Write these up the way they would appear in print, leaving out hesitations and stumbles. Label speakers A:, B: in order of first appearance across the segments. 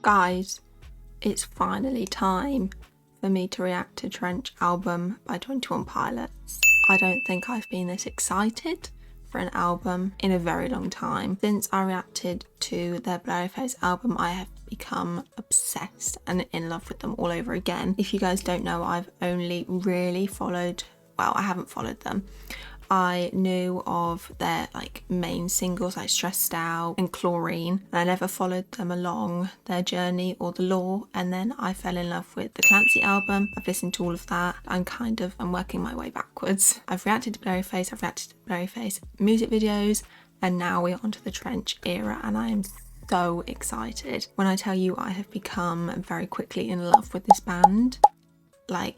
A: Guys, it's finally time for me to react to Trench album by 21 Pilots. I don't think I've been this excited for an album in a very long time. Since I reacted to their Blurryface album, I have become obsessed and in love with them all over again. If you guys don't know, I've only really followed, well, I haven't followed them. I knew of their main singles like Stressed Out and Chlorine, and I never followed them along their journey or the lore, and then I fell in love with the Clancy album. I've listened to all of that. I'm working my way backwards. I've reacted to Blurryface, I've reacted to Blurryface music videos, and now we're onto the Trench era, and I am so excited. When I tell you I have become very quickly in love with this band,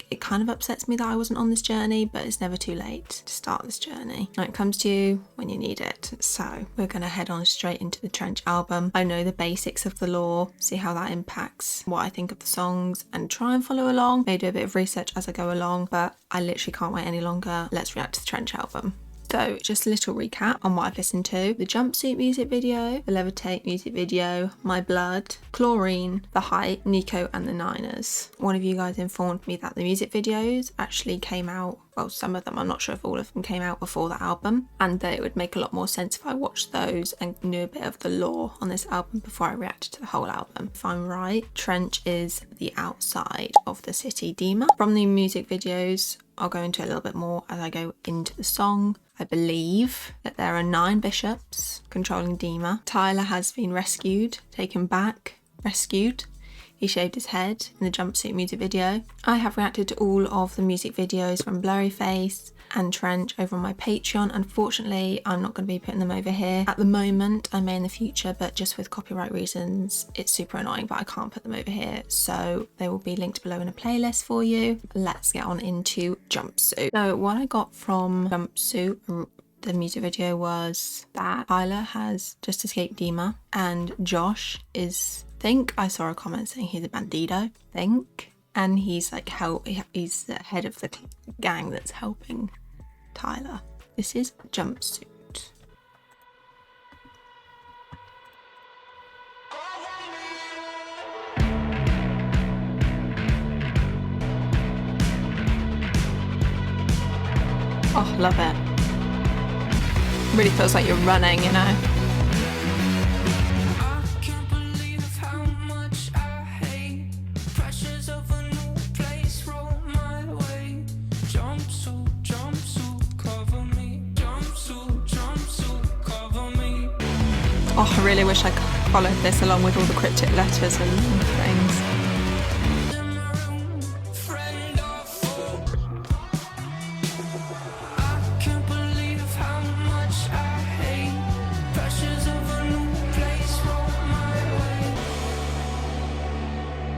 A: it kind of upsets me that I wasn't on this journey, but it's never too late to start this journey. It comes to you when you need it. So we're gonna head on straight into the Trench album. I know the basics of the lore, see how that impacts what I think of the songs, and try and follow along. Maybe do a bit of research as I go along, but I literally can't wait any longer. Let's react to the Trench album. So just a little recap on what I've listened to. The Jumpsuit music video, the Levitate music video, My Blood, Chlorine, The Height, Nico and the Niners. One of you guys informed me that the music videos actually came out, well, some of them, I'm not sure if all of them came out before the album, and that it would make a lot more sense if I watched those and knew a bit of the lore on this album before I reacted to the whole album. If I'm right, Trench is the outside of the city Dima. From the music videos, I'll go into it a little bit more as I go into the song. I believe that there are 9 bishops controlling Dima. Tyler has been rescued, taken back, rescued. He shaved his head in the Jumpsuit music video. I have reacted to all of the music videos from Blurryface and Trench over on my Patreon. Unfortunately, I'm not going to be putting them over here at the moment. I may in the future, but just with copyright reasons, it's super annoying, but I can't put them over here. So they will be linked below in a playlist for you. Let's get on into Jumpsuit. So what I got from Jumpsuit, the music video, was that Tyler has just escaped Dima and Josh is, I think I saw a comment saying he's a Bandito, and he's he's the head of the gang that's helping Tyler. This is Jumpsuit. Oh, love it. Really feels like you're running, you know. Oh, I really wish I followed this along with all the cryptic letters and things.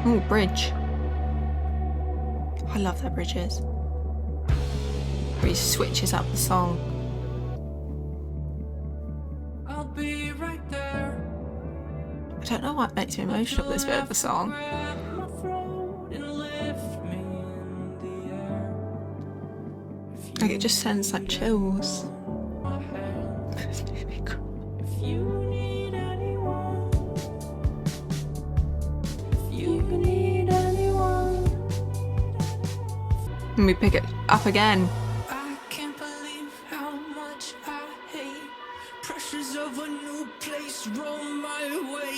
A: Ooh, bridge. I love their bridges. Where he switches up the song. I don't know what makes me emotional this bit of the song. It just sends chills. And we pick it up again.
B: I can't believe how much I hate pressures of a new place roll my way.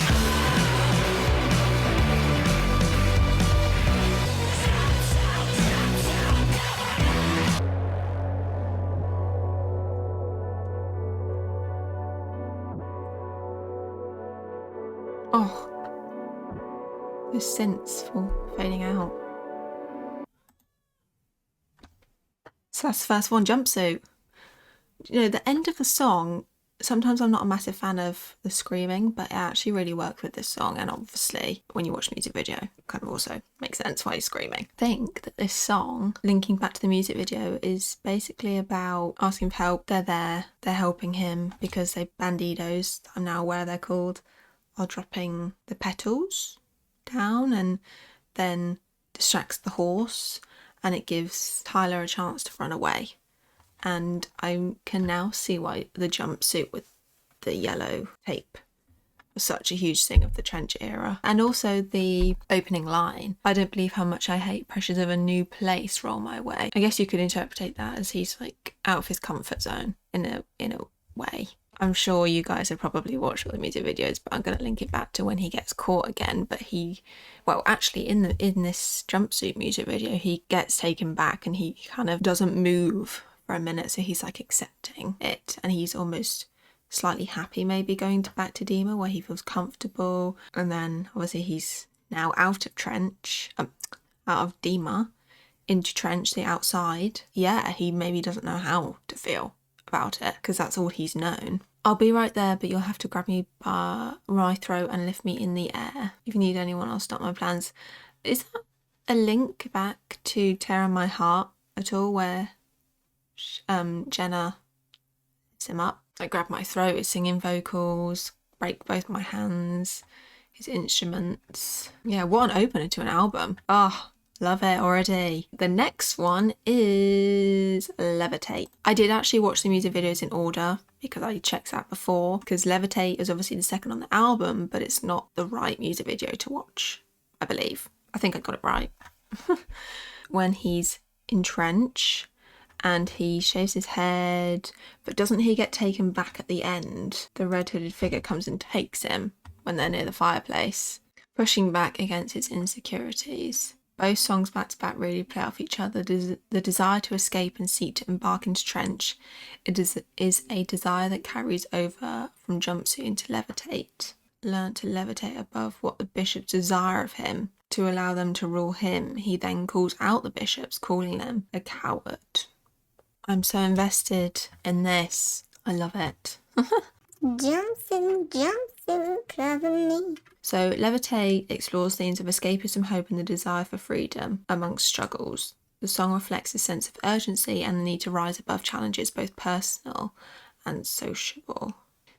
A: Oh, the synths for fading out. So that's the first one, Jumpsuit. You know, the end of the song, sometimes I'm not a massive fan of the screaming, but it actually really worked with this song. And obviously, when you watch the music video, it kind of also makes sense why he's screaming. I think that this song, linking back to the music video, is basically about asking for help. They're there, they're helping him because they banditos, I'm now aware they're called, are dropping the petals down and then distracts the horse, and it gives Tyler a chance to run away. And I can now see why the jumpsuit with the yellow tape was such a huge thing of the trench era. And also the opening line, I don't believe how much I hate pressures of a new place roll my way. I guess you could interpret that as he's like out of his comfort zone in a way. I'm sure you guys have probably watched all the music videos, but I'm going to link it back to when he gets caught again. But actually in this Jumpsuit music video, he gets taken back and he kind of doesn't move for a minute. So he's like accepting it, and he's almost slightly happy maybe going back to Dima where he feels comfortable. And then obviously he's now out of Dima into Trench, the outside. Yeah, he maybe doesn't know how to feel about it because that's all he's known. I'll be right there, but you'll have to grab me by my throat and lift me in the air. If you need anyone, I'll stop my plans. Is that a link back to Tear on My Heart at all, where Jenna lifts him up? I grab my throat, his singing vocals, break both my hands, his instruments. Yeah, what an opener to an album. Oh, love it already. The next one is Levitate. I did actually watch the music videos in order because I checked that before, because Levitate is obviously the second on the album, but it's not the right music video to watch, I believe. I think I got it right. When he's in Trench and he shaves his head, but doesn't he get taken back at the end? The red-hooded figure comes and takes him when they're near the fireplace, pushing back against his insecurities. Both songs back to back really play off each other. The desire to escape and seek to embark into Trench is a desire that carries over from Jumpsuit into Levitate. Learn to levitate above what the bishops desire of him, to allow them to rule him. He then calls out the bishops, calling them a coward. I'm so invested in this. I love it. Jumpsuit, cover me. So Levitate explores themes of escapism, hope and the desire for freedom amongst struggles. The song reflects a sense of urgency and the need to rise above challenges, both personal and sociable.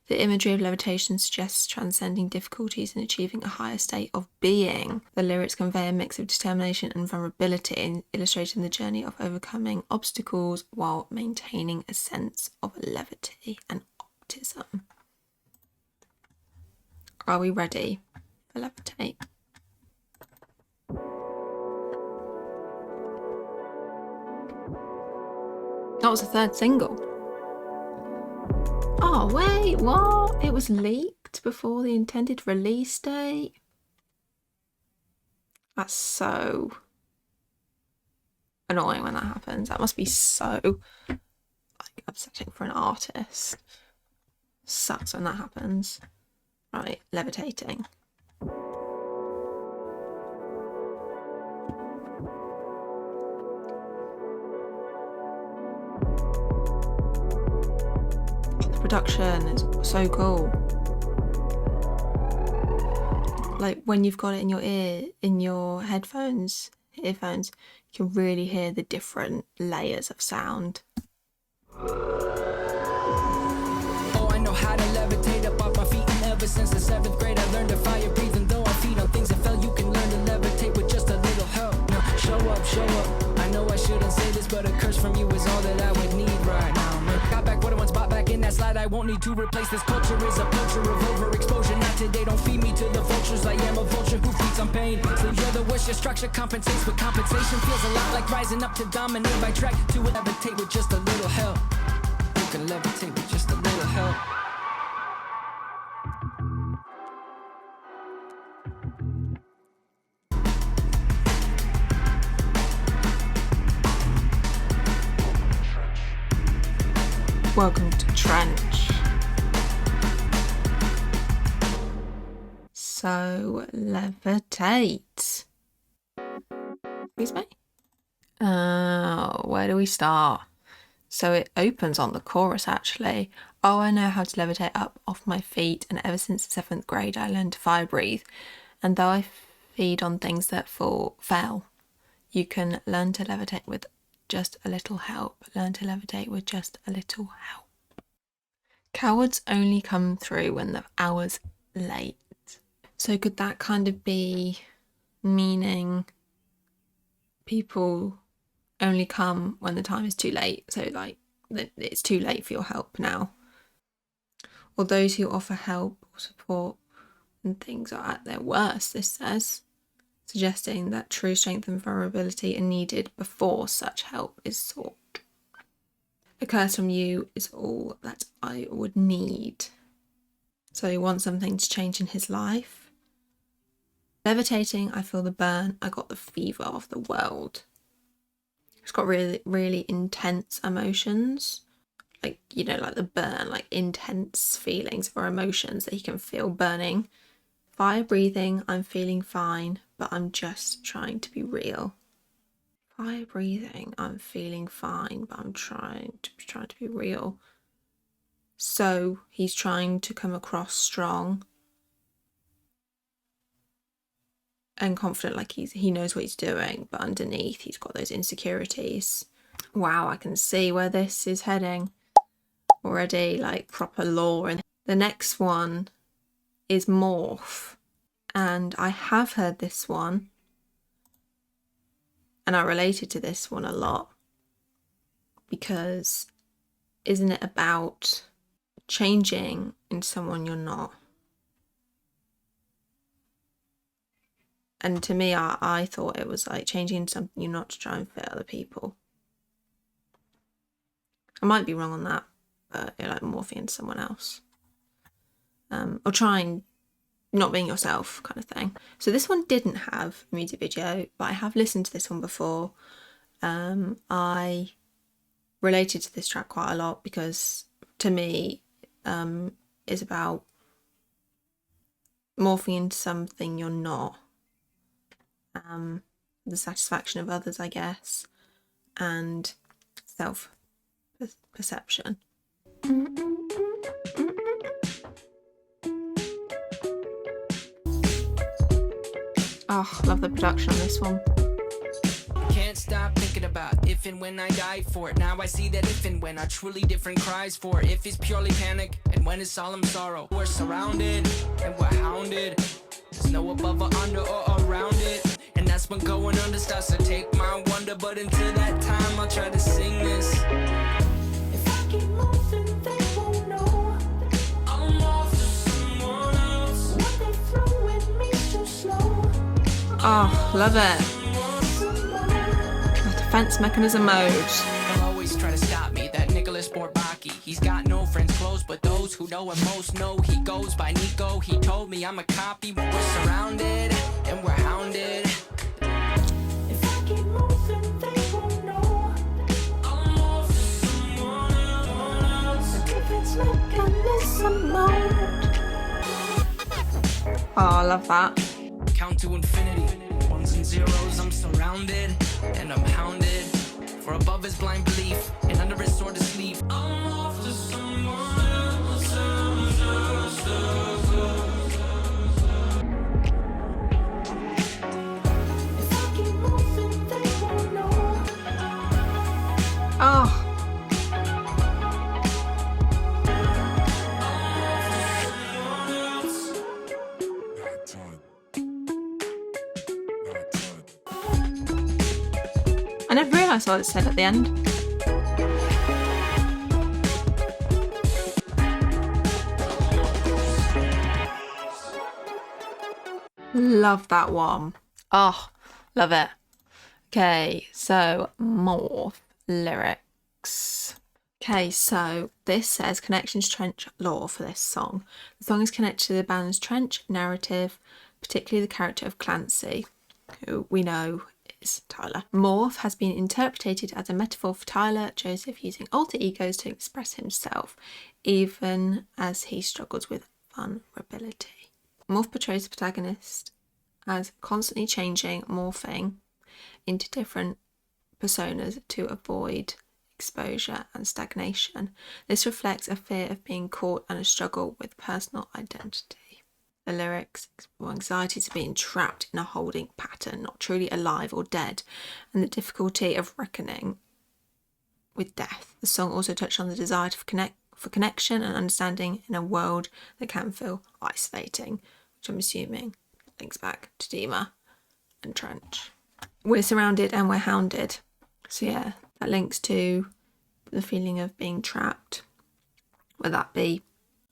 A: The imagery of levitation suggests transcending difficulties and achieving a higher state of being. The lyrics convey a mix of determination and vulnerability, illustrating the journey of overcoming obstacles while maintaining a sense of levity and optimism. Are we ready for Levitate? That was the third single. Oh wait, what? It was leaked before the intended release date? That's so annoying when that happens. That must be so like upsetting for an artist. Sucks when that happens. Right, levitating. The production is so cool. Like when you've got it in your ear, in your earphones, you can really hear the different layers of sound.
B: Oh, I know how to levitate up off my feet, and ever since the 7th grade I learned to fire breathe, and though I feed on things that fell, you can learn to levitate with just a little help. Now show up, I know I shouldn't say this, but a curse from you is all that I would need right now, man. Got back what I once bought back in that slide, I won't need to replace. This culture is a culture of overexposure. Not today, don't feed me to the vultures. I am a vulture who feeds on pain. So you're the worst, your structure compensates, but compensation feels a lot like rising up to dominate by track to levitate with just a little help. You can levitate with just a little help.
A: Welcome to Trench. So, levitate. Excuse me? Where do we start? So it opens on the chorus actually. Oh, I know how to levitate up off my feet, and ever since the 7th grade I learned to fire breathe. And though I feed on things that fell, you can learn to levitate with just a little help. Learn to levitate with just a little help. Cowards only come through when the hour's late. So could that kind of be meaning people only come when the time is too late? So like it's too late for your help now. Or those who offer help or support and things are at their worst, this says, suggesting that true strength and vulnerability are needed before such help is sought. A curse from you is all that I would need. So he wants something to change in his life. Levitating, I feel the burn, I got the fever of the world. It's got really, really intense emotions. Like, you know, like the burn, like intense feelings or emotions that he can feel burning. Fire breathing, I'm feeling fine, but I'm just trying to be real. Fire breathing, I'm feeling fine, but I'm trying to be real. So he's trying to come across strong and confident, like he knows what he's doing, but underneath he's got those insecurities. Wow, I can see where this is heading already, like proper lore. And the next one is Morph, and I have heard this one and I related to this one a lot, because isn't it about changing into someone you're not? And to me, I thought it was like changing into something you're not to try and fit other people. I might be wrong on that, but you're like morphing into someone else. Or trying not being yourself kind of thing. So this one didn't have a music video, but I have listened to this one before. I related to this track quite a lot because to me it's about morphing into something you're not. The satisfaction of others, I guess, and self-perception. Oh, love the production on this one.
B: Can't stop thinking about if and when I die for it. Now I see that if and when are truly different cries for it. If it's purely panic and when it's solemn sorrow. We're surrounded and we're hounded. There's no above or under or around it. And that's when going under starts to take my wonder. But until that time I'll try to sing this. If I keep moving they won't know I'm off to someone else. What they throw at me's too slow.
A: Oh, love it. Defense mechanism mode.
B: They'll always try to stop me, that Nicholas Bourbaki. He's got no friends close, but those who know him most know he goes by Nico. He told me I'm a copy, but we're surrounded and we're hounded. If I keep moving, they won't know I'm off to someone else. The defense mechanism mode.
A: Oh, I love that.
B: Count to infinity, ones and zeros, I'm surrounded and I'm hounded. For above is blind belief and under his sword is sleep. I'm off to someone else. If I keep moving, they won't know.
A: Oh. I never realised what it said at the end. Love that one. Oh, love it. Okay, so Morph lyrics. Okay, so this says Connections Trench lore for this song. The song is connected to the band's Trench narrative, particularly the character of Clancy, who we know is Tyler. Morph has been interpreted as a metaphor for Tyler Joseph using alter egos to express himself, even as he struggles with vulnerability. Morph portrays the protagonist as constantly changing, morphing into different personas to avoid exposure and stagnation. This reflects a fear of being caught and a struggle with personal identity. The lyrics explore anxiety to being trapped in a holding pattern, not truly alive or dead, and the difficulty of reckoning with death. The song also touched on the desire for connection and understanding in a world that can feel isolating, which I'm assuming links back to Dima and Trench. We're surrounded and we're hounded. So yeah, that links to the feeling of being trapped. Whether that be,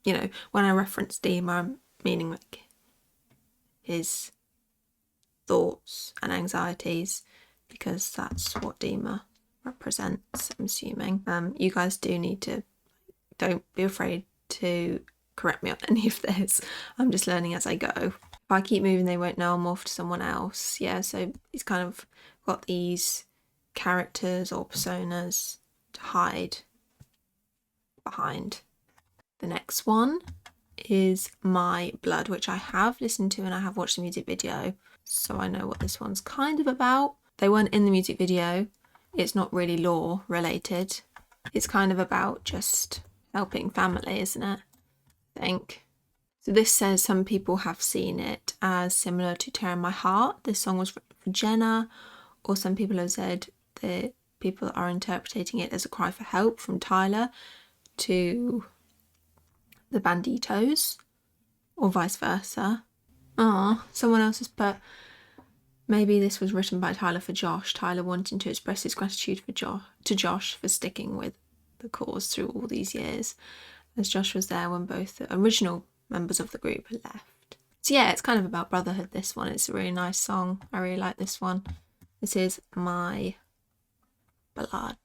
A: you know, when I reference Dima, I'm meaning like his thoughts and anxieties, because that's what Dima represents, I'm assuming. You guys do need to, don't be afraid to correct me on any of this. I'm just learning as I go. If I keep moving, they won't know I'll morph to someone else. Yeah, so he's kind of got these characters or personas to hide behind. The next one is My Blood, which I have listened to and I have watched the music video, so I know what this one's kind of about. They weren't in the music video. It's not really lore related. It's kind of about just helping family, isn't it? I think. So this says some people have seen it as similar to Tearing My Heart. This song was for Jenna, or some people have said that people are interpreting it as a cry for help from Tyler to the Banditos, or vice versa. Someone else has put, maybe this was written by Tyler for Josh, Tyler wanting to express his gratitude to Josh for sticking with the cause through all these years, as Josh was there when both the original members of the group left. So yeah, it's kind of about brotherhood, this one. It's a really nice song. I really like this one. This is My Blood.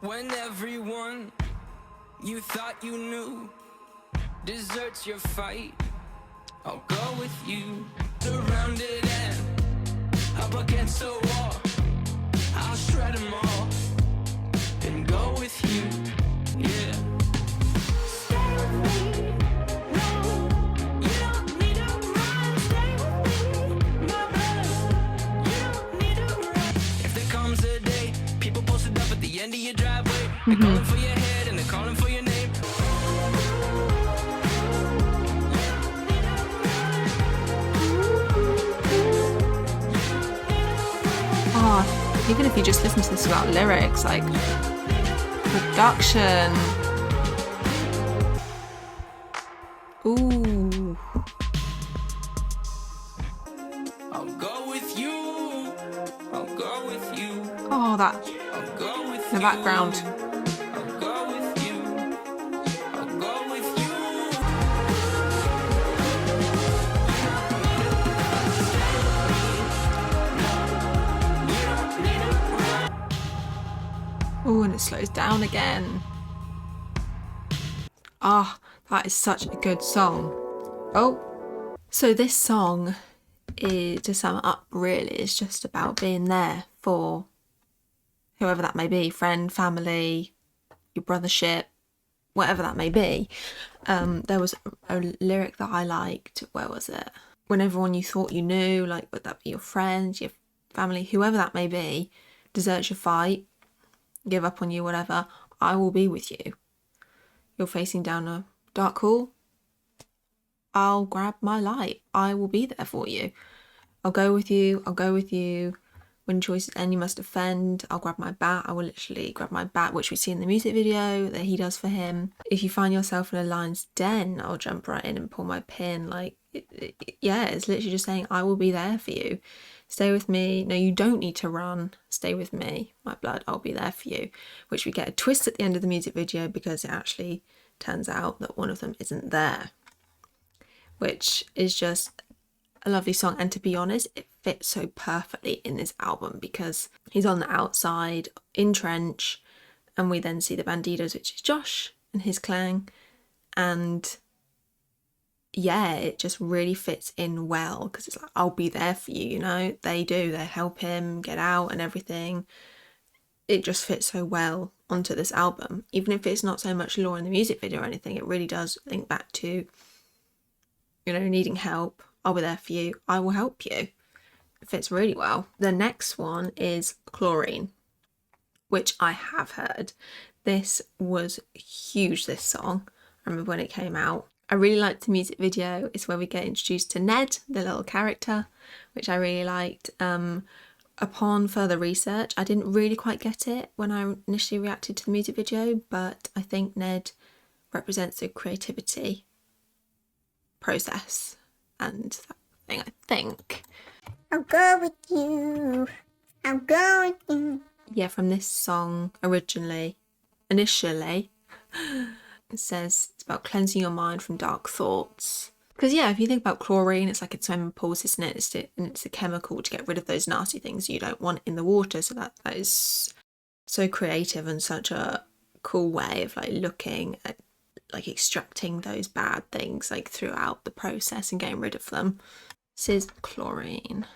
B: When everyone you thought you knew deserts your fight, I'll go with you. Surrounded and up against the wall, I'll shred them all and go with you, yeah. Stay with me, no, you don't need to run. Stay with me, my brother, you don't need to run. If there comes a day, people posted up at the end of your driveway, they're calling for your head and they're calling for your name.
A: Even if you just listen to this without lyrics, like production. Ooh.
B: I'll go with you. I'll go with you.
A: Oh, that
B: I'll go with
A: in the background.
B: I'll go with you. I'll go with you.
A: Oh, and it slows down again. Ah, that is such a good song. Oh, so this song is, to sum it up, really, is just about being there for whoever that may be, friend, family, your brothership, whatever that may be. There was a lyric that I liked. Where was it? When everyone you thought you knew, like, would that be your friends, your family, whoever that may be, deserts your fight, give up on you, whatever, I will be with you. You're facing down a dark hole, I'll grab my light. I will be there for you. I'll go with you. I'll go with you. When choices end, you must defend. I'll grab my bat. I will literally grab my bat, which we see in the music video that he does for him. If you find yourself in a lion's den, I'll jump right in and pull my pin. Like, yeah, it's literally just saying, I will be there for you. Stay with me. No, you don't need to run. Stay with me. My blood, I'll be there for you. Which we get a twist at the end of the music video because it actually turns out that one of them isn't there. Which is just a lovely song. And to be honest, it fits so perfectly in this album because he's on the outside in trench and we then see the Banditos, which is Josh and his clan. And yeah, it just really fits in well because it's like, I'll be there for you, you know. They help him get out and everything. It just fits so well onto this album. Even if it's not so much lore in the music video or anything, it really does link back to, you know, needing help. I'll be there for you. I will help you. It fits really well. The next one is Chlorine, which I have heard. This was huge, this song. I remember when it came out. I really liked the music video. It's where we get introduced to Ned, the little character, which I really liked. Upon further research, I didn't really quite get it when I initially reacted to the music video, but I think Ned represents the creativity process and that thing, I think.
C: I'll go with you. I'm going.
A: Yeah, from this song initially, it says it's about cleansing your mind from dark thoughts. Because yeah, if you think about chlorine, it's like in swimming pools, isn't it? It's a chemical to get rid of those nasty things you don't want in the water. So that is so creative and such a cool way of like looking at like extracting those bad things like throughout the process and getting rid of them. This is chlorine.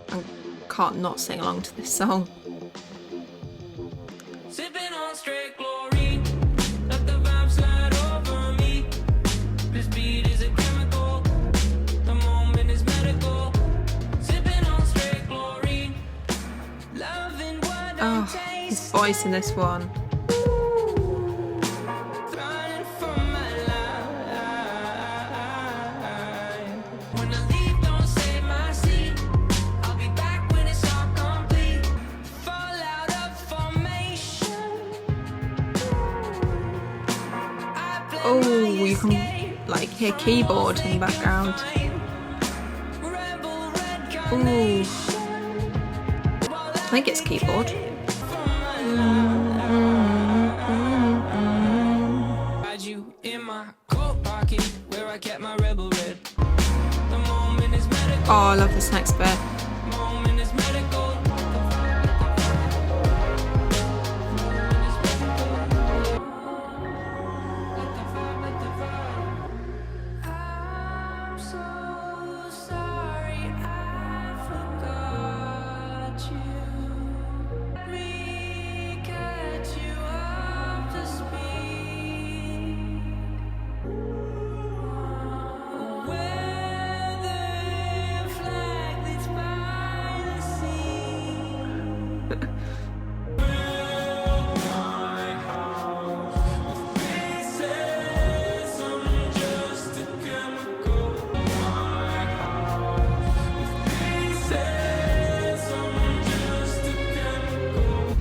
A: I can't not sing along to this song.
B: Sipping on straight chlorine, let the vibe slide over me. This beat is a chemical, the moment is medical. Sipping on straight chlorine, loving what I taste.
A: His voice in this one.
B: Running for my life. When I leave, don't save my seat. I'll be back when it's all complete. Fall out of formation.
A: Oh, you can like hear keyboard in the background. Ooh. I think it's keyboard.
B: You in my coat pocket where I kept my rebel red. The moment is medical.
A: Oh, I love this next bit.
B: Moment is medical. I'm so sorry I forgot you. Let me catch you up to speed. Weather flag leads by the sea. Build my house with pieces. I'm just a chemical. My house with pieces. I'm just a chemical.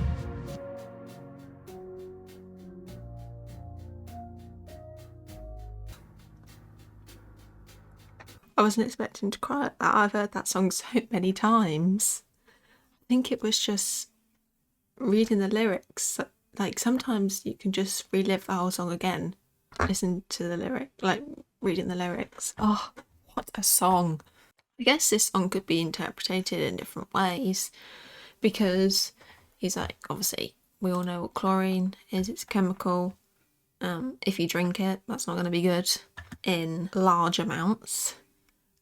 A: I wasn't expecting to cry at that. I've heard that song so many times. I think it was just reading the lyrics. Like sometimes you can just relive the whole song again. Listen to the lyric, like reading the lyrics. Oh, what a song. I guess this song could be interpreted in different ways because he's like, obviously, we all know what chlorine is. It's a chemical. If you drink it, that's not going to be good in large amounts.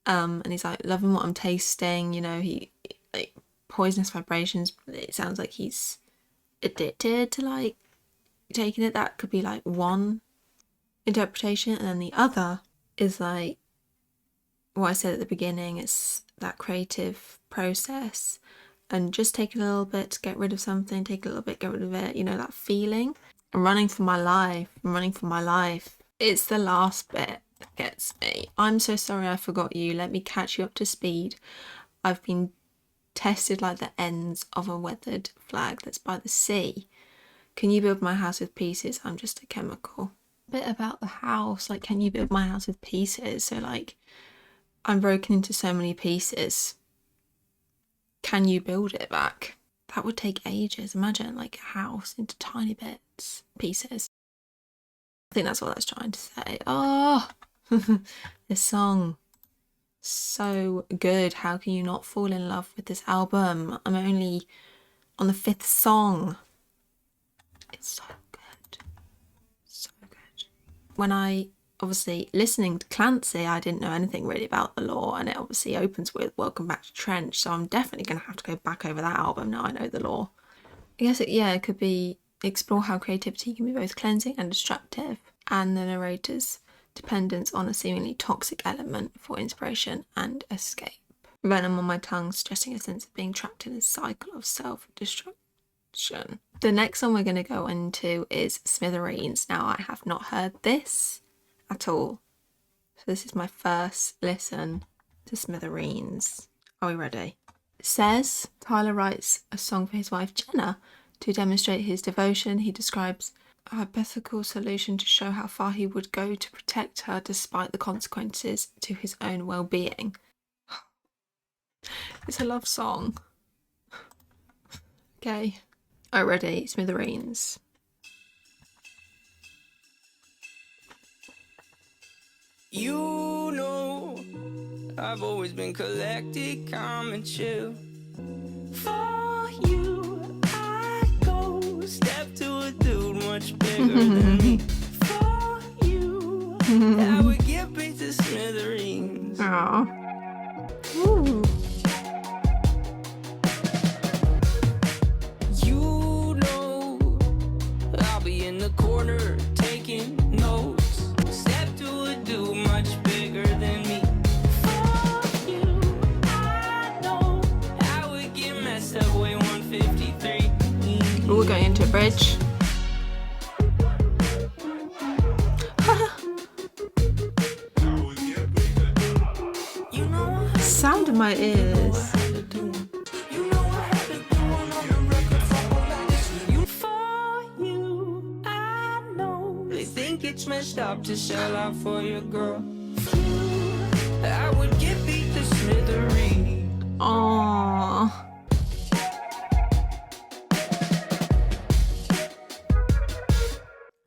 A: And he's like, loving what I'm tasting, you know, he like poisonous vibrations. It sounds like he's addicted to like taking it. That could be like one interpretation, and then the other is like what I said at the beginning. It's that creative process and just take a little bit to get rid of something, take a little bit, get rid of it, you know, that feeling. I'm running for my life. It's the last bit that gets me. I'm so sorry I forgot you. Let me catch you up to speed. I've been tested like the ends of a weathered flag that's by the sea. Can you build my house with pieces? I'm just a chemical. A bit about the house, like, can you build my house with pieces? So like, I'm broken into so many pieces. Can you build it back? That would take ages. Imagine like a house into tiny bits, pieces. I think that's what that's trying to say. Oh, this song, so good. How can you not fall in love with this album? I'm only on the 5th song. It's so good. So good. When I, obviously, listening to Clancy, I didn't know anything really about the lore, and it obviously opens with Welcome Back to Trench, so I'm definitely going to have to go back over that album now I know the lore. I guess it could be explore how creativity can be both cleansing and destructive, and the narrator's dependence on a seemingly toxic element for inspiration and escape. Venom on my tongue, suggesting a sense of being trapped in a cycle of self-destruction. The next song we're going to go into is Smithereens. Now, I have not heard this at all, so this is my first listen to Smithereens. Are we ready? It says, Tyler writes a song for his wife Jenna to demonstrate his devotion. He describes A hypothetical solution to show how far he would go to protect her despite the consequences to his own well-being. It's a love song. Okay. Already, Smithereens.
B: You know, I've always been collected, calm and chill. For you, I go step to a dude much bigger than me. For you, I would get beat to smithereens.
A: Aww. Ooh.
B: You know, I'll be in the corner taking notes. Step to a dude much bigger than me. For you, I know I would get messed up way 153.
A: Ooh, we're going into a bridge.
B: You know
A: Sound in my ears.
B: You know I had to do another record for like this. You for you, I know they think it's messed up to sell out for your girl. You, I would get beat to smithereens.
A: Aww.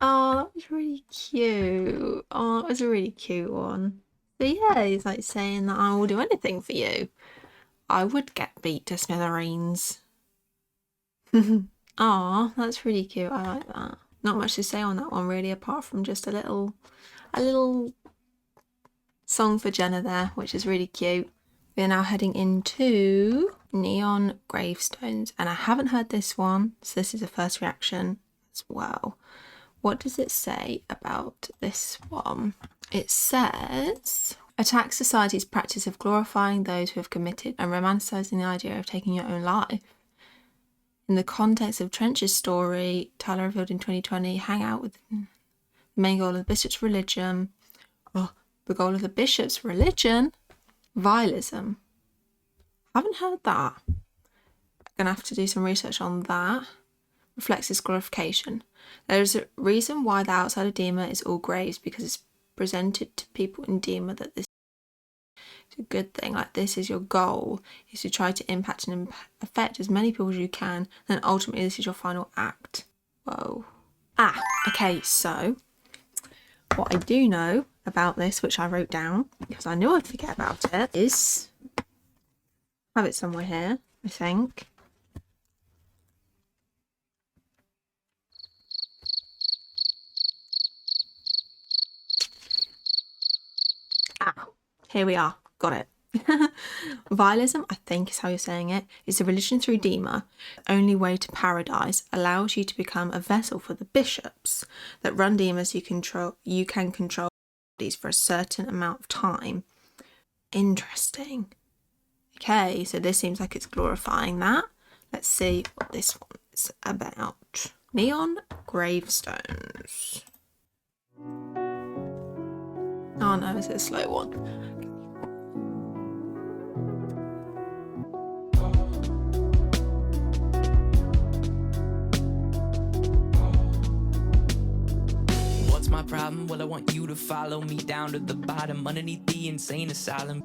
A: Oh, that was really cute. Oh, it was a really cute one. But yeah, he's like saying that I will do anything for you. I would get beat to smithereens. Aw, that's really cute. I like that. Not much to say on that one really, apart from just a little song for Jenna there, which is really cute. We're now heading into Neon Gravestones, and I haven't heard this one, so this is a first reaction as well. What does it say about this one? It says, attack society's practice of glorifying those who have committed and romanticising the idea of taking your own life. In the context of Trench's story, Tyler revealed in 2020, hang out with the main goal of the bishop's religion. Oh, the goal of the bishop's religion? Vialism. Haven't heard that. Gonna have to do some research on that. Reflects this glorification. There is a reason why the outside of Dema is all graves, because it's presented to people in Dema that this is a good thing. Like, this is your goal, is to try to impact and affect as many people as you can, and ultimately this is your final act. Whoa. Okay, so what I do know about this, which I wrote down because I knew I'd forget about it, is, I have it somewhere here, I think. Here we are, got it. Vialism, I think is how you're saying it, is a religion through Dema. The only way to paradise allows you to become a vessel for the bishops that run Dema, so you can control bodies for a certain amount of time. Interesting. Okay, so this seems like it's glorifying that. Let's see what this one is about. Neon Gravestones. Oh no, is it a slow one?
B: What's my problem? Well, I want you to follow me down to the bottom, underneath the insane asylum.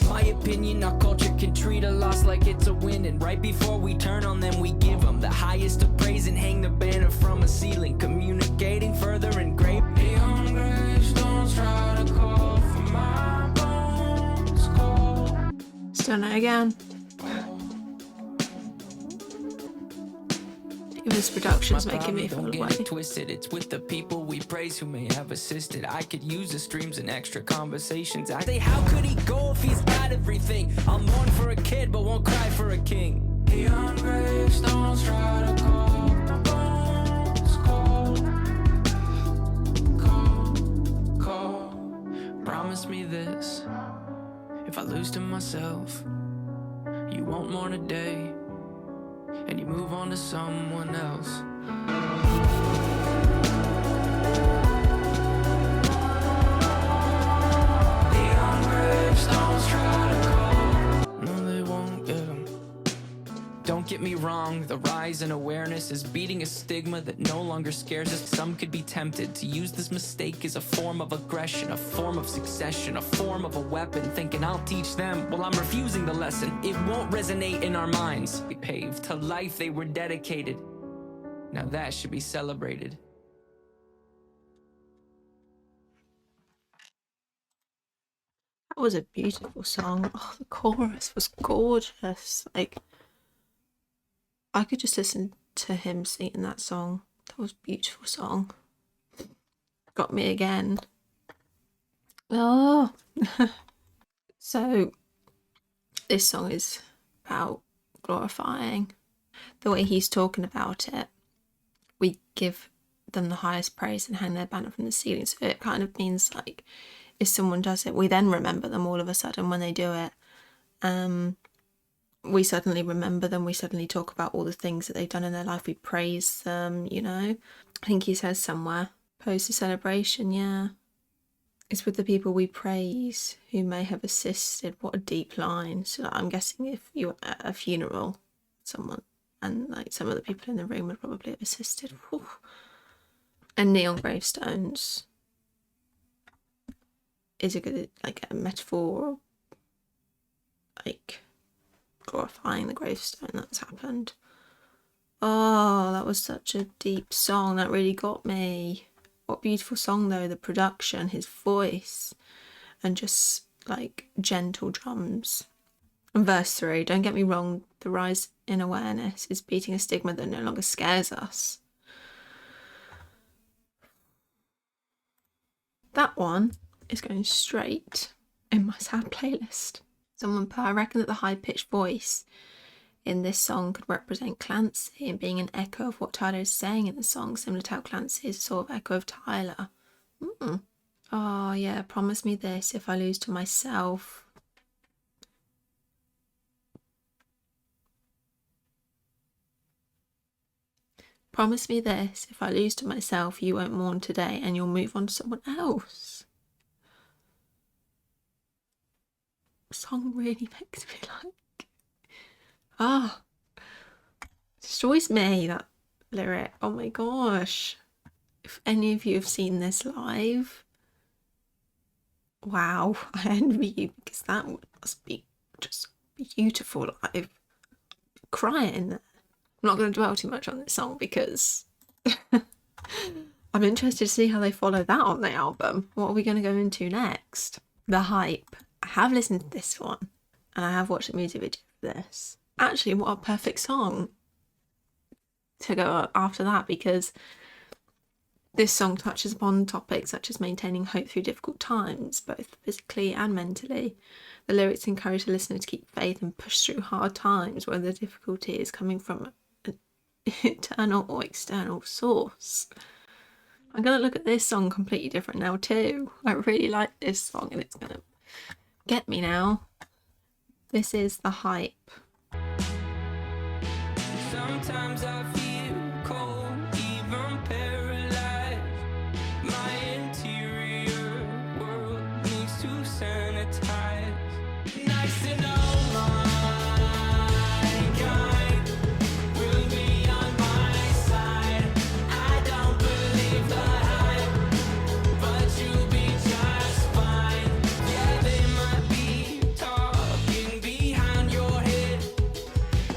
B: My opinion, our culture can treat a loss like it's a win, and right before we turn on them, we give them the highest of praise and hang the banner from a ceiling, communicating further and great. Neon gravestones try to call for my bones cold.
A: Still no again. This production's making me feel away.
B: Twisted, it's with the people we praise who may have assisted. I could use the streams and extra conversations. I say, how could he go if he's got everything? I'll mourn for a kid, but won't cry for a king. Neon gravestones try to call my bones cold. Cold. Promise me this. If I lose to myself, you won't mourn a day, and you move on to someone else. Neon gravestones try to call. No, they won't get them. Don't get get me wrong, the rise in awareness is beating a stigma that no longer scares us. Some could be tempted to use this mistake as a form of aggression, a form of succession, a form of a weapon, thinking I'll teach them. Well, I'm refusing the lesson. It won't resonate in our minds. We paved to life they were dedicated. Now that should be celebrated.
A: That was a beautiful song. Oh, the chorus was gorgeous. Like, I could just listen to him singing that song. That was a beautiful song. Got me again. Oh. So, this song is about glorifying. The way he's talking about it, we give them the highest praise and hang their banner from the ceiling. So it kind of means like, if someone does it, we then remember them all of a sudden when they do it. We suddenly remember them. We suddenly talk about all the things that they've done in their life. We praise them, you know. I think he says somewhere, post a celebration, yeah. It's with the people we praise who may have assisted. What a deep line. So I'm guessing if you're at a funeral, someone, and like some of the people in the room would probably have assisted. Whew. And neon gravestones is a good, like, a metaphor, like glorifying the gravestone that's happened. Oh, that was such a deep song. That really got me. What beautiful song though. The production, his voice, and just like gentle drums. And verse 3, don't get me wrong, the rise in awareness is beating a stigma that no longer scares us. That one is going straight in my sad playlist. Someone put, I reckon that the high-pitched voice in this song could represent Clancy and being an echo of what Tyler is saying in the song, similar to how Clancy is a sort of echo of Tyler. Oh yeah, promise me this if I lose to myself. Promise me this, if I lose to myself, you won't mourn today and you'll move on to someone else. The song really makes me like, destroys me, that lyric. Oh my gosh. If any of you have seen this live, wow, I envy you, because that must be just beautiful live. Crying. I'm not going to dwell too much on this song because I'm interested to see how they follow that on the album. What are we going to go into next? The Hype. I have listened to this one and I have watched a music video for this. Actually, what a perfect song to go after that, because this song touches upon topics such as maintaining hope through difficult times, both physically and mentally. The lyrics encourage the listener to keep faith and push through hard times, whether the difficulty is coming from an internal or external source. I'm going to look at this song completely different now too. I really like this song and it's going to get me now. This is The Hype.
B: Sometimes I feel cold, even paralyzed. My interior world needs to sanitize. Nice to know my kind will be on my side. I don't believe the hype, but you'll be just fine. Yeah, they might be talking behind your head,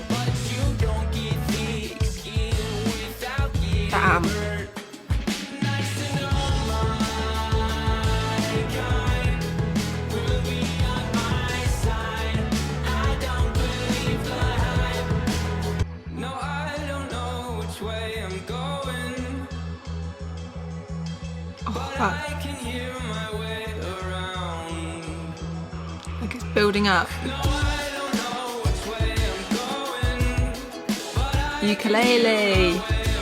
B: but you don't get thick skin without getting hurt. Nice to know my kind will be on my side. I don't believe the hype. No, I don't know which way I'm going, but I can hear my way around.
A: Like it's building up.
B: No, I don't know which way I'm going, but I
A: Ukulele.
B: way around.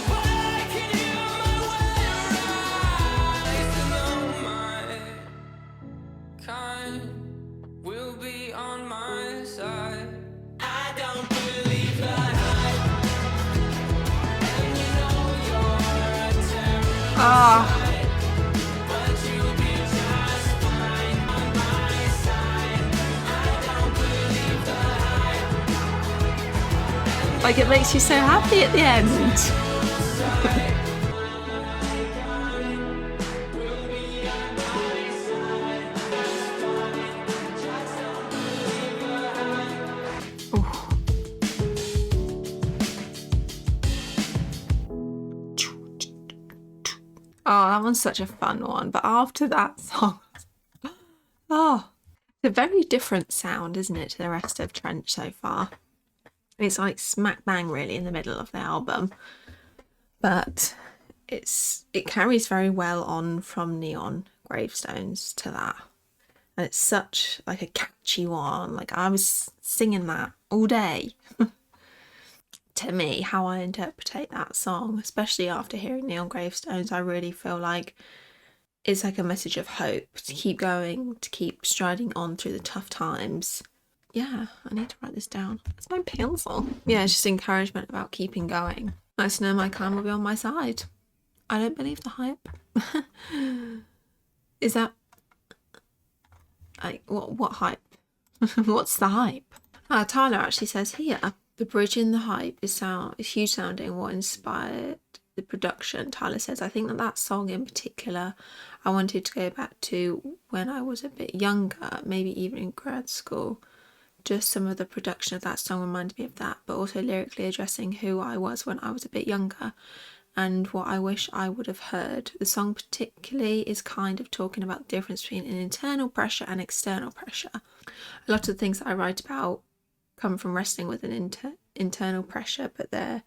B: But I can hear my way around. Nice to know my kind will be on my side. I don't believe the hype, and you know you're a terror, but you'll be just fine on my side. I don't believe
A: Like, it makes you so happy at the end. Oh, that one's such a fun one. But after that song, oh, it's a very different sound, isn't it, to the rest of Trench so far? It's like smack bang really in the middle of the album, but it carries very well on from Neon Gravestones to that, and it's such like a catchy one. Like, I was singing that all day. To me, how I interpret that song, especially after hearing Neon Gravestones, I really feel like it's like a message of hope, to keep going, to keep striding on through the tough times. Yeah, I need to write this down. It's my pencil. Yeah, it's just encouragement about keeping going. Nice to know my clan will be on my side. I don't believe the hype. Is that like what hype? What's the hype? Tyler actually says here, the bridge in the hype is huge sounding. What inspired the production? Tyler says, I think that song in particular, I wanted to go back to when I was a bit younger, maybe even in grad school. Just some of the production of that song reminded me of that, but also lyrically addressing who I was when I was a bit younger and what I wish I would have heard. The song particularly is kind of talking about the difference between an internal pressure and external pressure. A lot of the things that I write about come from wrestling with an internal pressure, but there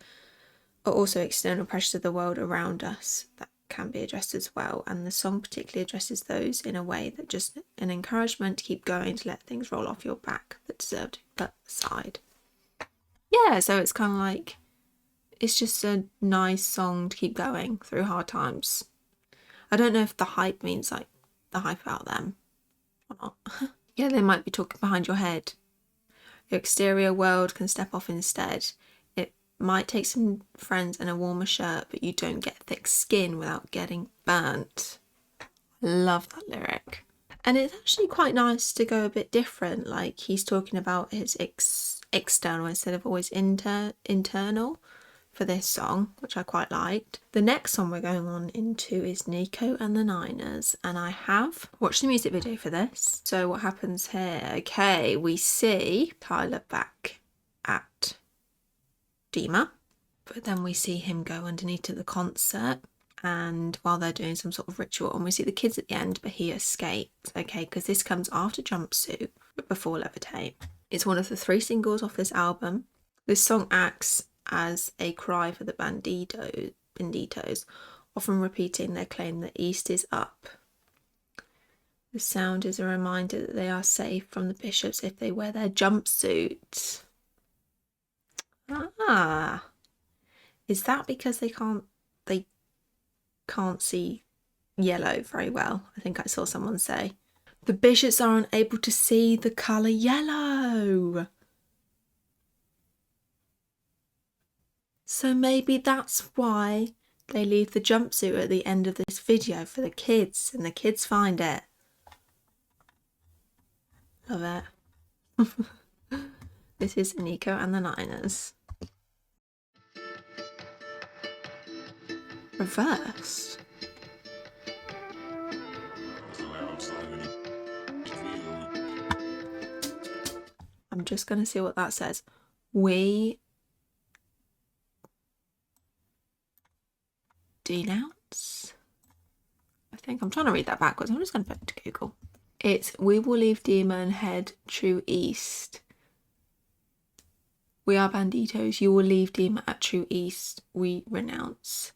A: are also external pressures of the world around us that can be addressed as well, and the song particularly addresses those in a way that just an encouragement to keep going, to let things roll off your back that deserve to be put aside. Yeah, so it's kind of like, it's just a nice song to keep going through hard times. I don't know if the hype means like the hype about them or not. Yeah, they might be talking behind your head. Your exterior world can step off instead. It might take some friends and a warmer shirt, but you don't get thick skin without getting burnt. Love that lyric. And it's actually quite nice to go a bit different. Like, he's talking about his external instead of always internal for this song, which I quite liked. The next song we're going on into is Nico and the Niners, and I have watched the music video for this. So what happens here? Okay, we see Tyler back at Dima, but then we see him go underneath to the concert, and while they're doing some sort of ritual, and we see the kids at the end, but he escaped. Okay, because this comes after Jumpsuit, but before Levitate. It's one of the 3 singles off this album. This song acts as a cry for the Banditos, often repeating their claim that East is up. The sound is a reminder that they are safe from the bishops if they wear their jumpsuits. Ah, is that because they can't see yellow very well? I think I saw someone say the bishops are unable to see the colour yellow. So maybe that's why they leave the jumpsuit at the end of this video for the kids, and the kids find it. Love it. This is Nico and the Niners. Reversed. I'm just going to see what that says. We denounce, I think. I'm trying to read that backwards. I'm just going to put it to Google. It's we will leave Dima and head true east. We are Banditos. You will leave Dima at true east. We renounce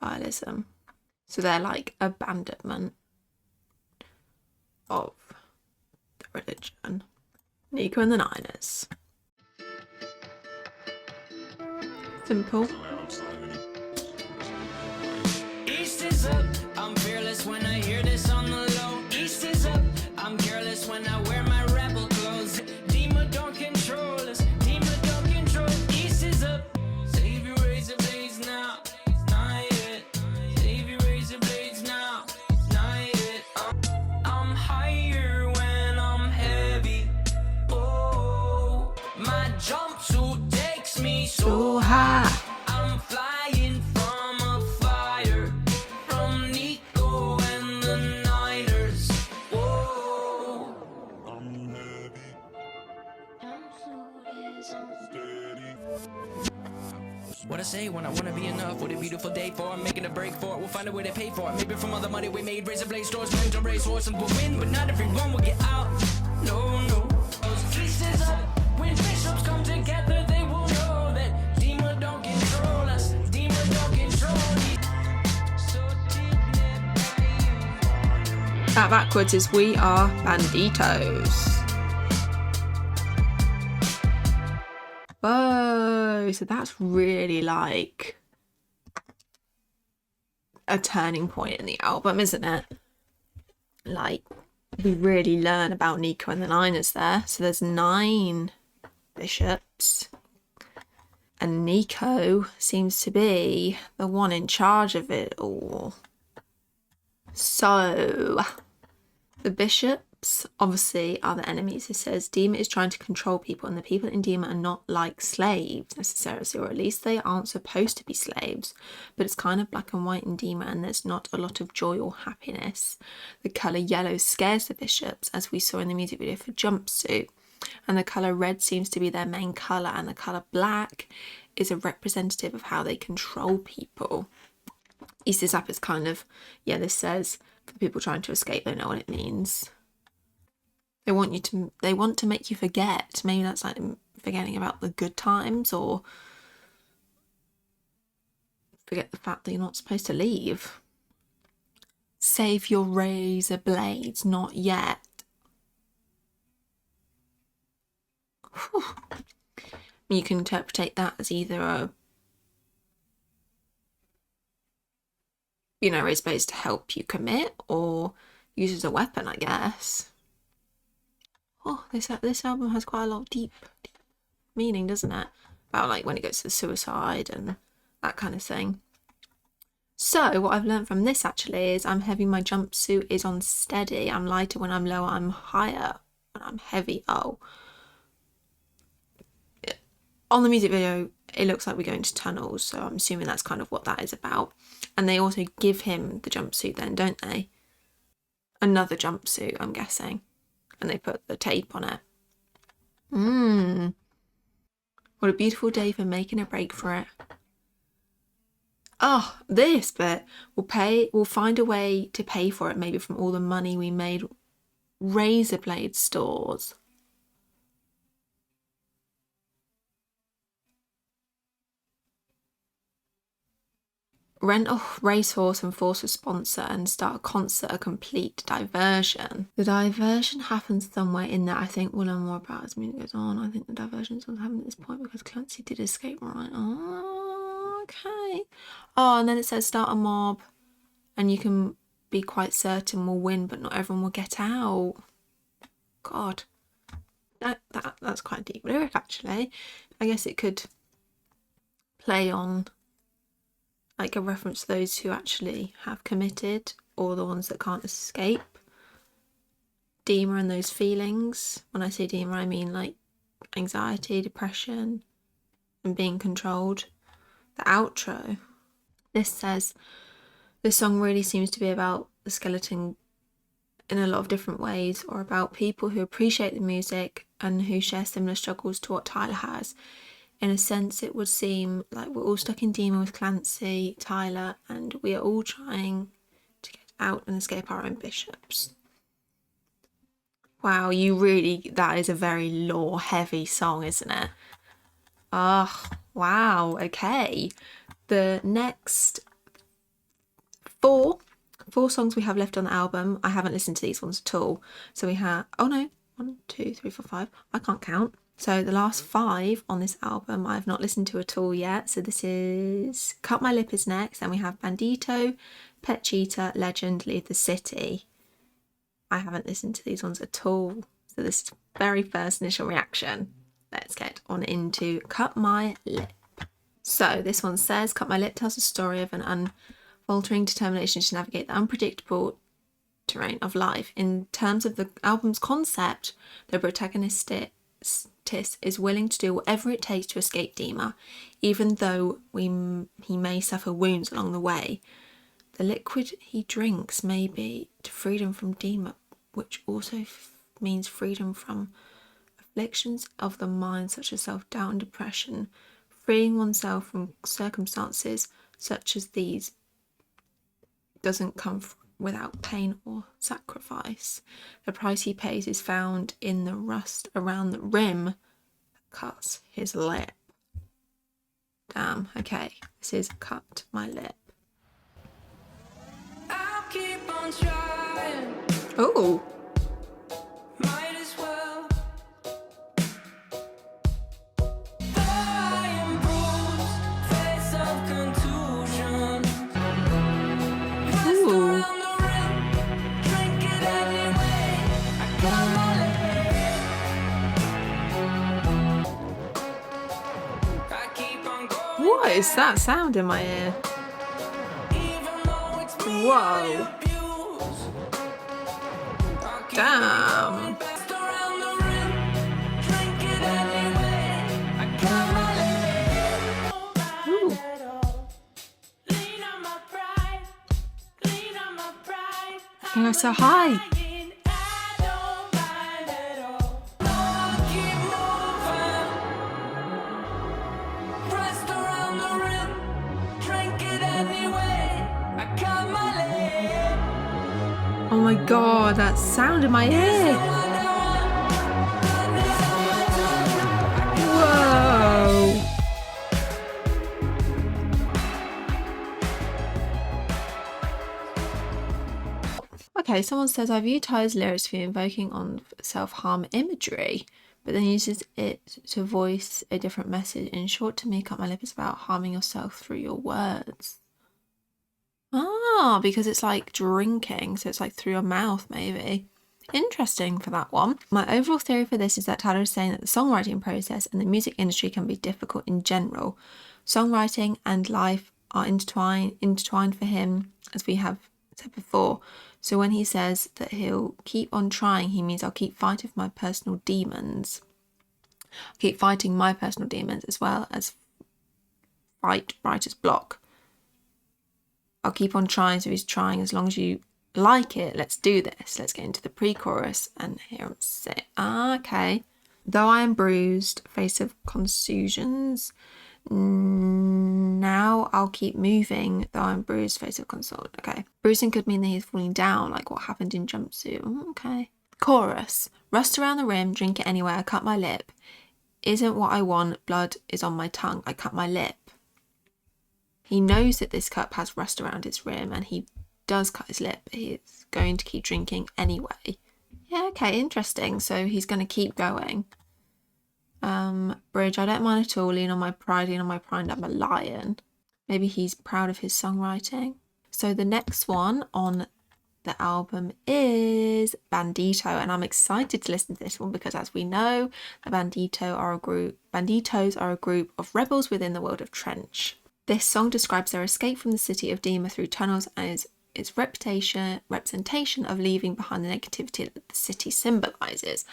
A: vialism. So they're like abandonment of the religion. Nico and the Niners. Simple.
B: East is up, I'm fearless when I hear this on the low. East is up, I'm careless when I wear my rebel clothes. Dima don't control us, Dima don't control. East is up, save your razor blades now, not yet. Save your razor blades now, not yet. I'm higher when I'm heavy. Oh, my jumpsuit wanna say when I wanna be enough. What a beautiful day for I'm making a break for it. We'll find a way to pay for it. Maybe from all the money we made, razor blade stores, men to race horse, and we'll win, but not everyone will get out. No, no. Those pieces up. When bishops come together, they will know that demon don't control us. Demon don't control me.
A: That backwards is we are banditos. Whoa, so that's really like a turning point in the album, isn't it? Like, we really learn about Nico and the Niners there. So there's 9 bishops. And Nico seems to be the one in charge of it all. So, the bishops obviously are the enemies. It says Dima is trying to control people, and the people in Dima are not like slaves necessarily, or at least they aren't supposed to be slaves. But it's kind of black and white in Dima, and there's not a lot of joy or happiness. The colour yellow scares the bishops, as we saw in the music video for Jumpsuit. And the colour red seems to be their main colour, and the colour black is a representative of how they control people. Easter's up is kind of, yeah, this says for the people trying to escape, they know what it means. They want to make you forget. Maybe that's like forgetting about the good times, or forget the fact that you're not supposed to leave. Save your razor blades, not yet. Whew. You can interpret that as either a, razor blades to help you commit, or use as a weapon, I guess. Oh, this album has quite a lot of deep meaning, doesn't it? About like when it goes to the suicide and that kind of thing. So what I've learned from this actually is I'm heavy, my jumpsuit is on steady. I'm lighter when I'm lower, I'm higher when I'm heavy. Oh. On the music video, it looks like we go into tunnels, so I'm assuming that's kind of what that is about. And they also give him the jumpsuit then, don't they? Another jumpsuit, I'm guessing. And they put the tape on it. What a beautiful day for making a break for it. Oh, this bit. We'll find a way to pay for it, maybe from all the money we made. Razor blade stores. Rent a racehorse and force a sponsor and start a concert, a complete diversion. The diversion happens somewhere in there. I think we'll learn more about as music goes on. I think the diversion is happening at this point because Clancy did escape, right? Oh, okay. Oh, and then it says start a mob and you can be quite certain we'll win, but not everyone will get out. God. That's quite a deep lyric, actually. I guess it could play on like a reference to those who actually have committed, or the ones that can't escape. Dema and those feelings. When I say Dema, I mean like anxiety, depression, and being controlled. The outro. This says, this song really seems to be about the skeleton in a lot of different ways, or about people who appreciate the music and who share similar struggles to what Tyler has. In a sense, it would seem like we're all stuck in Dema with Clancy, Tyler, and we are all trying to get out and escape our own bishops. Wow, that is a very lore-heavy song, isn't it? Oh, wow, okay. The next four songs we have left on the album, I haven't listened to these ones at all. So we have, 1, 2, 3, 4, 5, I can't count. So the last 5 on this album I've not listened to at all yet. So this is Cut My Lip is next. Then we have Bandito, Pet Cheetah, Legend, Leave the City. I haven't listened to these ones at all. So this is very first initial reaction. Let's get on into Cut My Lip. So this one says, Cut My Lip tells the story of an unfaltering determination to navigate the unpredictable terrain of life. In terms of the album's concept, the protagonist is willing to do whatever it takes to escape Dema, even though he may suffer wounds along the way. The liquid he drinks may be to freedom from Dema, which also means freedom from afflictions of the mind such as self-doubt and depression, Freeing oneself from circumstances such as these doesn't come without pain or sacrifice. The price he pays is found in the rust around the rim that cuts his lip. Damn, okay. This is cut my lip.
B: I'll keep on trying.
A: Oh.
B: Might as well. Though I am bruised, face of contusion. Rest around the rim, drink it anyway. I got my leg. I keep on going.
A: What is that sound in my ear?
B: Even though it's me
A: Whoa.
B: I abuse. I'll keep
A: Damn.
B: going. Rest around the rim, drink it anyway. I got my leg.
A: Ooh.
B: Lean on my pride, lean on my pride.
A: You're so high.
B: I don't mind at all. No, I'll keep moving. Rest around the rim, drink it anyway. I got my leg.
A: Oh my god, that sound in my ear. Whoa. Okay, someone says, I view Ty's lyrics for invoking on self-harm imagery, but then uses it to voice a different message. In short, to me, cut my lip is about harming yourself through your words. Ah, because it's like drinking, so it's like through your mouth, maybe. Interesting for that one. My overall theory for this is that Tyler is saying that the songwriting process and the music industry can be difficult in general. Songwriting and life are intertwined for him, as we have said before. So when he says that he'll keep on trying, he means I'll keep fighting my personal demons. I'll keep fighting my personal demons as well as fight writer's block. I'll keep on trying, so he's trying as long as you like it. Let's do this. Let's get into the pre-chorus and hear him say, okay. Though I am bruised, face of contusions, now I'll keep moving, though I'm bruised, face of consult. Okay. Bruising could mean that he's falling down, like what happened in Jumpsuit. Okay. Chorus. Rust around the rim, drink it anyway, I cut my lip. Isn't what I want, blood is on my tongue, I cut my lip. He knows that this cup has rust around its rim and he does cut his lip, but he's going to keep drinking anyway. Yeah, okay, interesting. So he's going to keep going. Bridge, I don't mind at all. Lean on my pride, I'm a lion. Maybe he's proud of his songwriting. So the next one on the album is Bandito, and I'm excited to listen to this one because, as we know, the Banditos are a group of rebels within the world of Trench. This song describes their escape from the city of Dima through tunnels and is its representation of leaving behind the negativity that the city symbolises.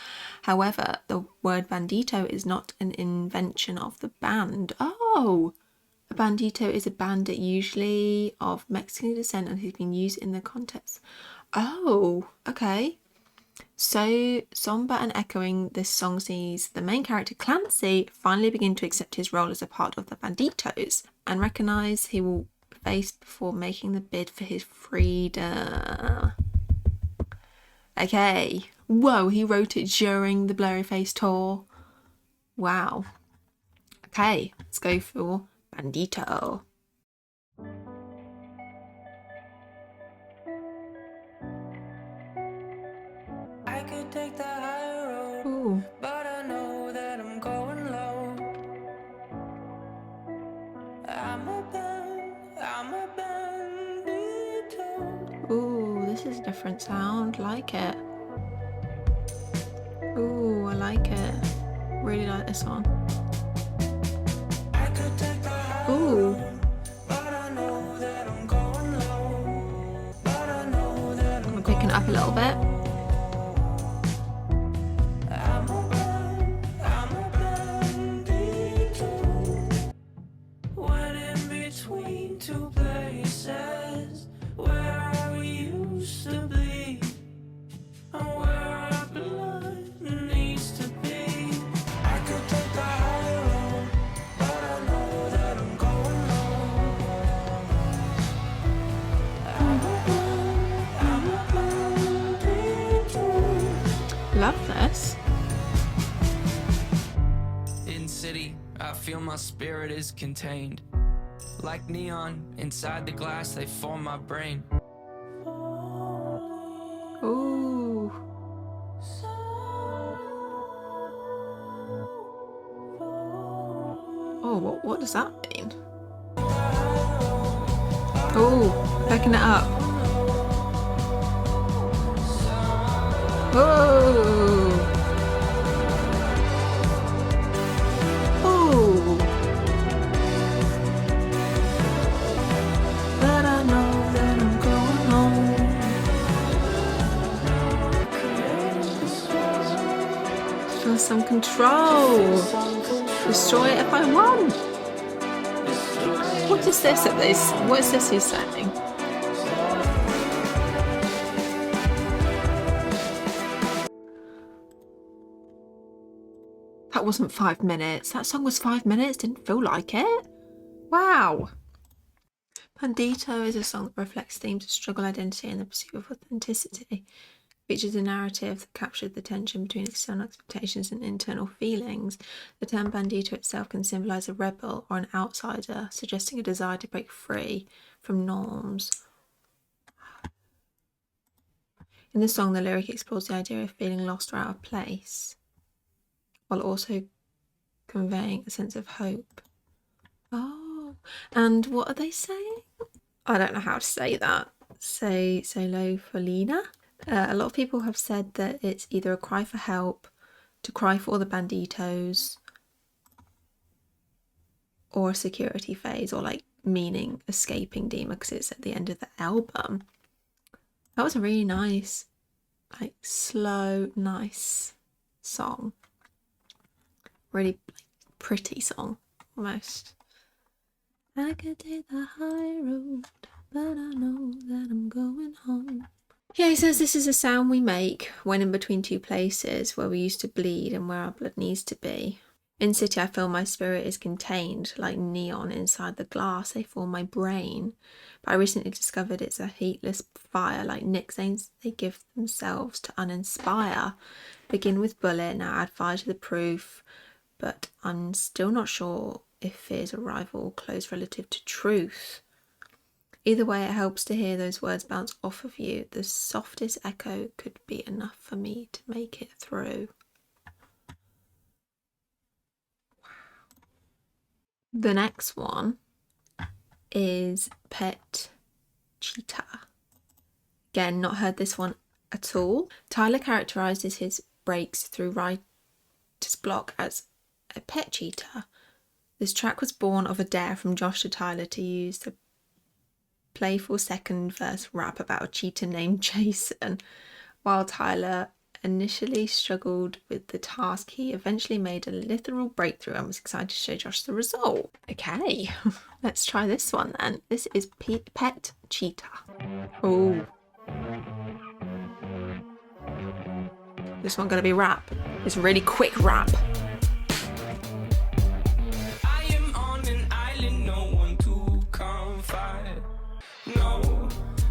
A: However, the word bandito is not an invention of the band. Oh! A bandito is a bandit, usually of Mexican descent, and has been used in the context. Oh, okay. So, somber and echoing this song sees the main character, Clancy, finally begin to accept his role as a part of the Banditos and recognise he will face before making the bid for his freedom. Okay. Whoa, he wrote it during the Blurryface tour. Wow. Okay, let's go for Bandito.
B: I could take the high road,
A: Ooh.
B: but I know that I'm going low. I'm a bandito.
A: Ooh, this is a different sound. Like it. Ooh, I like it. Really like this one.
B: I could take the high
A: Ooh.
B: road, but I know that I'm going low. But I know that
A: I'm picking it up a little bit.
B: I'm a bandito. When in between two places where we used to be and where our blood needs to be. I could take the high road, but I know
A: this.
B: In city, I feel my spirit is contained. Like neon inside the glass, they form my brain.
A: Ooh. Oh, what does that mean? Oh, picking it up. Oh. Oh. But I know that I'm going home. Feel some control. Destroy it if I want. What is this? What is this he's saying? That wasn't 5 minutes. That song was 5 minutes. Didn't feel like it. Wow. Bandito is a song that reflects themes of struggle, identity, and the pursuit of authenticity. Features a narrative that captured the tension between external expectations and internal feelings. The term bandito itself can symbolise a rebel or an outsider, suggesting a desire to break free from norms. In the song, the lyric explores the idea of feeling lost or out of place, while also conveying a sense of hope. Oh, and what are they saying? I don't know how to say that. Say solo for Lena. A lot of people have said that it's either a cry for help, to cry for all the banditos, or a security phase, or like meaning escaping Dima because it's at the end of the album. That was a really nice, like slow, nice song. Really pretty song, almost. I could take the high road, but I know that I'm going home. Yeah, he says this is a sound we make when in between two places where we used to bleed and where our blood needs to be. In city, I feel my spirit is contained, like neon inside the glass, they form my brain. But I recently discovered it's a heatless fire, like nicknames they give themselves to uninspire. Begin with bullet, now add fire to the proof, but I'm still not sure if fear's a rival close relative to truth. Either way, it helps to hear those words bounce off of you. The softest echo could be enough for me to make it through. The next one is Pet Cheetah. Again, not heard this one at all. Tyler characterises his breaks through writer's block as a pet cheetah. This track was born of a dare from Josh to Tyler to use the playful second verse rap about a cheetah named Jason. While Tyler initially struggled with the task, he eventually made a literal breakthrough and was excited to show Josh the result. Okay, let's try this one then. This is Pet Cheetah. Oh. This one gonna be rap. It's a really quick rap.
B: I am on an island, no one to confide. No,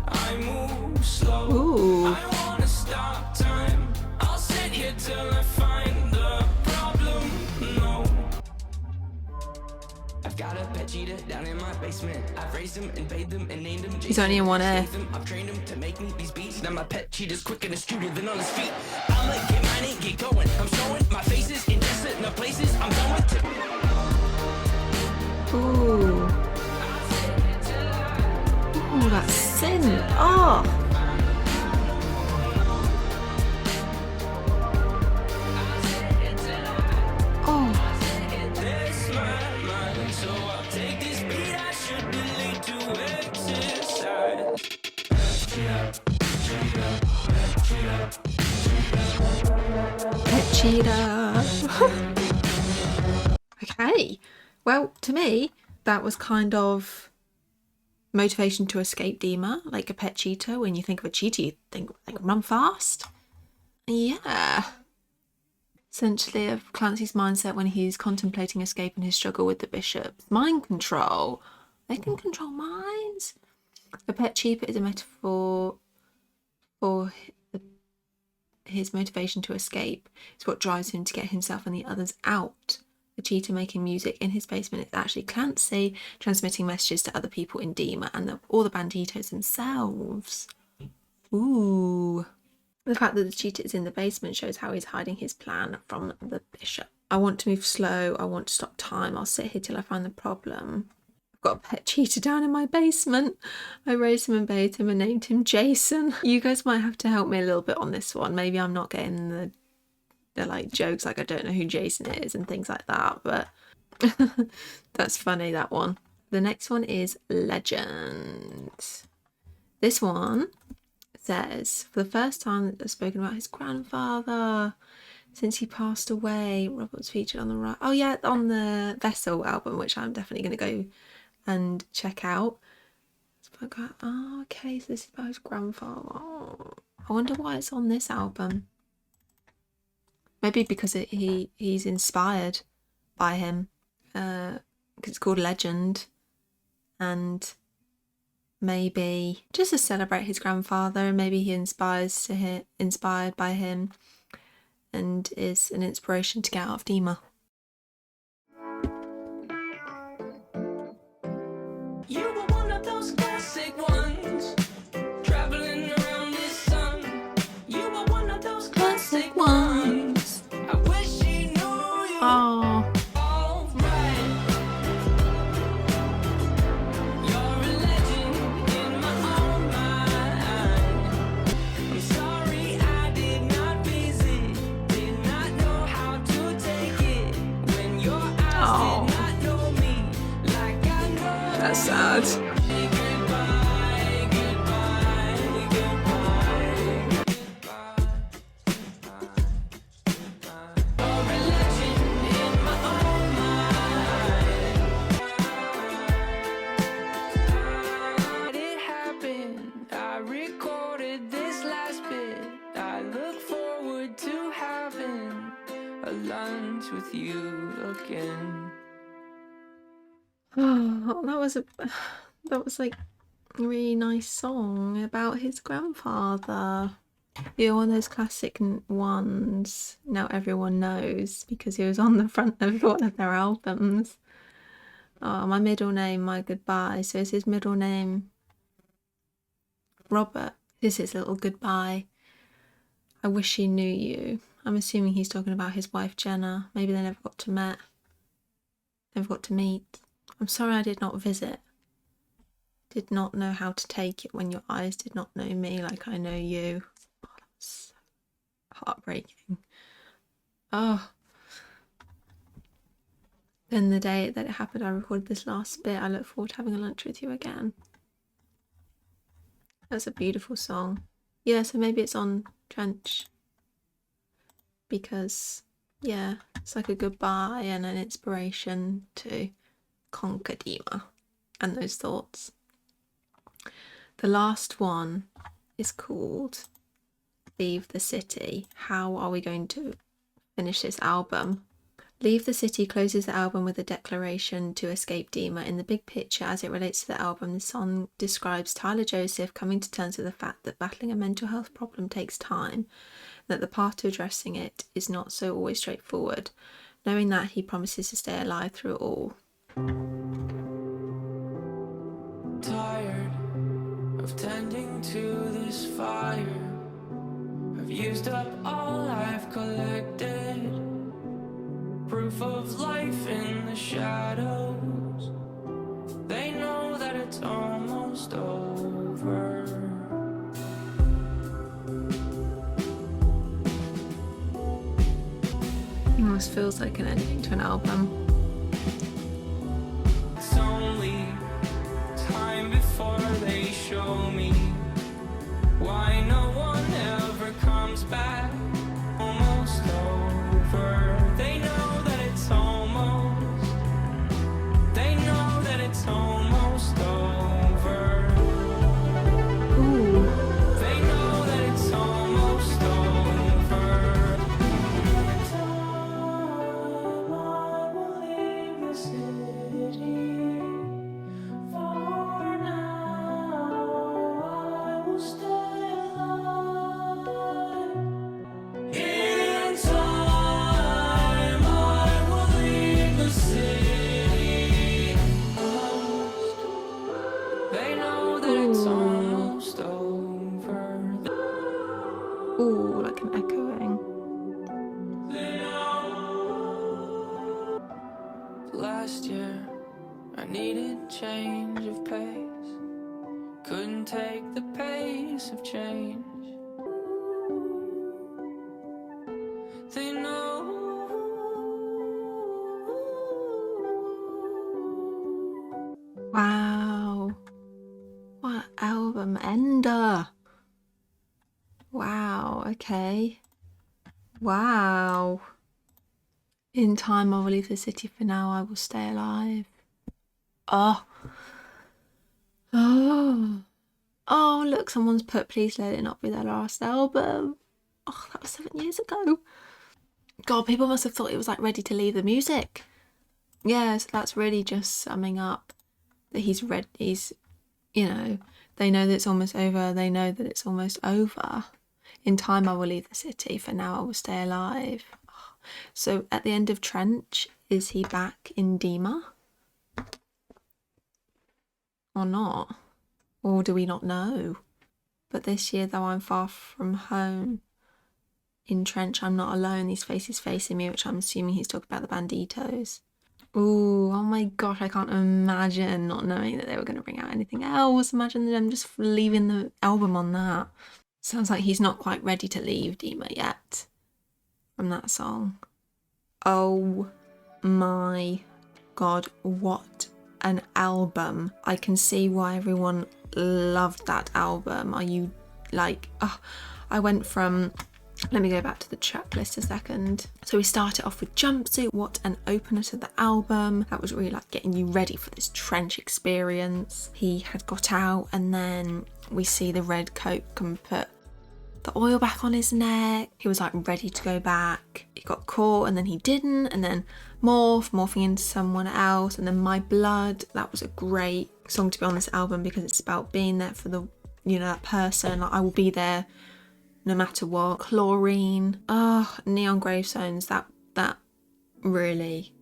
B: I move slow.
A: Ooh.
B: I don't wanna stop time. I'll sit here till I find the problem. No. I've got a pet cheetah down in my basement. I've raised him and paid them and named him.
A: He's only in one ear.
B: I've trained him to make me these beats. Now my pet cheetah's quicker and astuter than on his feet. I'ma get mine and get going. I'm showing my faces in decent places. I'm going to.
A: Ooh. Ooh, that's sin. Oh. Oh. Pet cheetah. Okay. Well, to me, that was kind of motivation to escape Dima, like a pet cheetah. When you think of a cheetah, you think like run fast. Yeah. Essentially, of Clancy's mindset when he's contemplating escape and his struggle with the bishops. Mind control. They can control minds. A pet cheetah is a metaphor for his motivation to escape. It's what drives him to get himself and the others out. The cheetah making music in his basement is actually Clancy transmitting messages to other people in Dima and all the banditos themselves. Ooh. The fact that the cheetah is in the basement shows how he's hiding his plan from the bishop. I want to move slow. I want to stop time. I'll sit here till I find the problem. I've got a pet cheetah down in my basement. I raised him and bathed him and named him Jason. You guys might have to help me a little bit on this one. Maybe I'm not getting the like jokes, like I don't know who Jason is and things like that, but that's funny, that one. The next one is Legend. This one says, for the first time they've spoken about his grandfather since he passed away. Robert's featured on the right. Oh yeah, on the Vessel album, which I'm definitely going to go and check out. Oh, okay, so this is about his grandfather. Oh, I wonder why it's on this album. Maybe because he's inspired by him, because it's called Legend, and maybe just to celebrate his grandfather, and maybe he inspired by him, and is an inspiration to get out of Dima.
B: You were one of those classic ones, traveling around the sun. You were one of those classic ones. I wish she knew you.
A: Oh.
B: All right. You're a legend in my own mind. I'm sorry I did not visit, did not know how to take it when your eyes did not know me like I know.
A: That's sad.
B: With you again.
A: Oh, that was like a really nice song about his grandfather. Yeah, one of those classic ones now everyone knows because he was on the front of one of their albums. Oh, my middle name, my goodbye. So is his middle name Robert? This is his little goodbye. I wish he knew you. I'm assuming he's talking about his wife Jenna. Maybe they never got to meet. I'm sorry I did not visit. Did not know how to take it when your eyes did not know me like I know you. Oh, that was so heartbreaking. Oh. Then the day that it happened, I recorded this last bit. I look forward to having a lunch with you again. That's a beautiful song. Yeah, so maybe it's on Trench. Because, yeah, it's like a goodbye and an inspiration to conquer Dima and those thoughts. The last one is called Leave the City. How are we going to finish this album? Leave the City closes the album with a declaration to escape Dima. In the big picture, as it relates to the album, the song describes Tyler Joseph coming to terms with the fact that battling a mental health problem takes time, that the path to addressing it is not so always straightforward. Knowing that, he promises to stay alive through it all.
B: Tired of tending to this fire. I've used up all I've collected. Proof of life in the shadows. They know that it's almost over.
A: Almost feels like an ending to an album.
B: It's only time before they show me why no one ever comes back. Almost over. They know that it's almost. They know that it's almost over.
A: Ooh.
B: They know that it's almost over.
A: Ooh, like an echoing.
B: Last year, I needed change of pace. Couldn't take the pace of change. They know.
A: Wow. What album ender. Wow, okay. Wow. In time I will leave the city, for now I will stay alive. Oh. Oh. Oh, look, someone's put Please Let It Not Be Their Last Album. Oh, that was 7 years ago. God, people must have thought it was like ready to leave the music. Yeah, so that's really just summing up that he's, you know, they know that it's almost over. They know that it's almost over. In time I will leave the city, for now I will stay alive. Oh. So at the end of Trench, is he back in Dima? Or not? Or do we not know? But this year, though I'm far from home, in Trench I'm not alone. These faces facing me, which I'm assuming he's talking about the Banditos. Ooh, oh my gosh, I can't imagine not knowing that they were going to bring out anything else. Imagine them just leaving the album on that. Sounds like he's not quite ready to leave Dima yet from that song. Oh my God, what an album. I can see why everyone loved that album. Are you like, oh, I went from, let me go back to the track list a second. So we started off with Jumpsuit. What an opener to the album. That was really like getting you ready for this Trench experience. He had got out, and then we see the red coat come put the oil back on his neck. He was like ready to go back. He got caught and then he didn't, and then morphing into someone else, and then My Blood. That was a great song to be on this album because it's about being there for the, you know, that person. Like, I will be there no matter what. Chlorine. Oh, Neon Gravestones. That really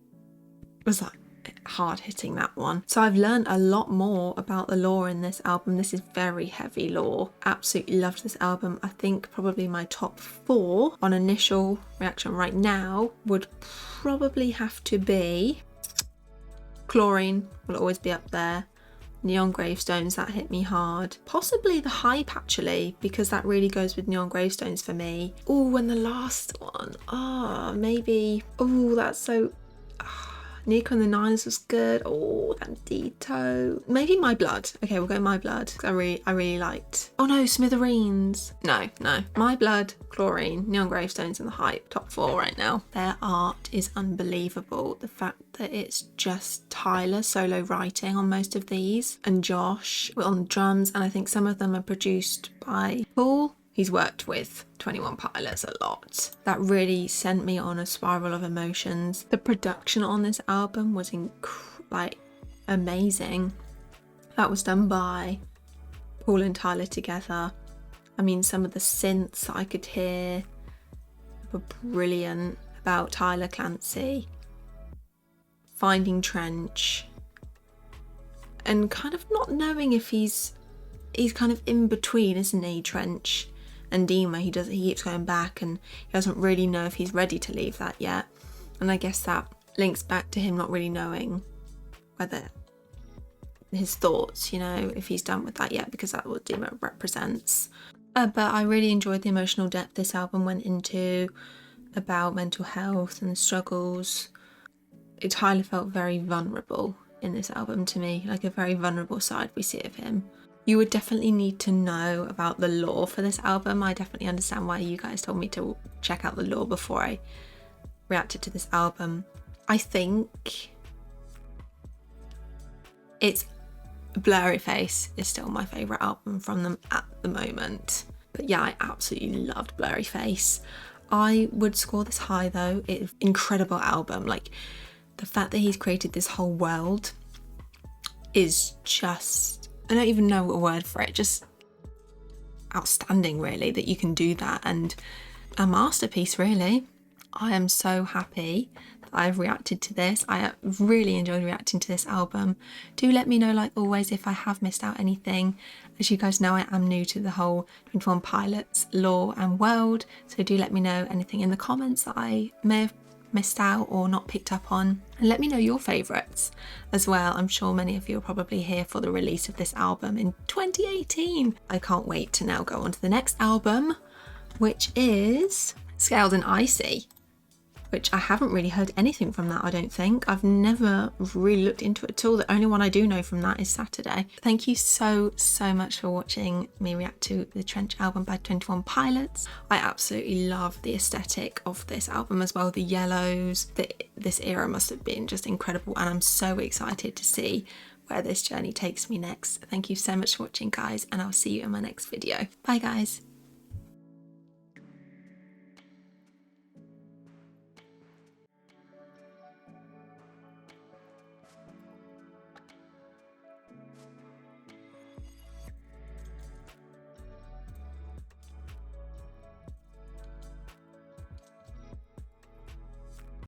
A: was like hard hitting, that one. So I've learned a lot more about the lore in this album. This is very heavy lore. Absolutely loved this album. I think probably my top 4 on initial reaction right now would probably have to be Chlorine, will always be up there. Neon Gravestones, that hit me hard. Possibly The Hype, actually, because that really goes with Neon Gravestones for me. Oh, and the last one, maybe, that's so, Nico and the Niners was good. Oh, Bandito. Maybe My Blood. Okay, we'll go My Blood. I really liked. Oh no, Smithereens. No. My Blood, Chlorine, Neon Gravestones, and The Hype. Top 4 right now. Their art is unbelievable. The fact that it's just Tyler solo writing on most of these, and Josh on drums, and I think some of them are produced by Paul. He's worked with 21 Pilots a lot. That really sent me on a spiral of emotions. The production on this album was amazing. That was done by Paul and Tyler together. I mean, some of the synths that I could hear were brilliant about Tyler Clancy, finding Trench, and kind of not knowing if he's kind of in between, isn't he, Trench and Dima. He keeps going back, and he doesn't really know if he's ready to leave that yet. And I guess that links back to him not really knowing whether his thoughts, you know, if he's done with that yet, because that's what Dima represents. But I really enjoyed the emotional depth this album went into about mental health and struggles. Tyler felt very vulnerable in this album to me, like a very vulnerable side we see of him. You would definitely need to know about the lore for this album. I definitely understand why you guys told me to check out the lore before I reacted to this album. I think it's Blurry Face is still my favourite album from them at the moment. But yeah, I absolutely loved Blurry Face. I would score this high though. It's an incredible album. Like, the fact that he's created this whole world is just, I don't even know a word for it, just outstanding really, that you can do that, and a masterpiece really. I am so happy I've reacted to this. I really enjoyed reacting to this album. Do let me know, like always, if I have missed out anything. As you guys know, I am new to the whole 21 Pilots lore and world, so do let me know anything in the comments that I may have missed out or not picked up on, and let me know your favourites as well. I'm sure many of you are probably here for the release of this album in 2018. I can't wait to now go on to the next album, which is Scaled and Icy, which I haven't really heard anything from that, I don't think. I've never really looked into it at all. The only one I do know from that is Saturday. Thank you so much for watching me react to the Trench album by 21 Pilots. I absolutely love the aesthetic of this album as well. The yellows, this era must have been just incredible, and I'm so excited to see where this journey takes me next. Thank you so much for watching, guys, and I'll see you in my next video. Bye, guys.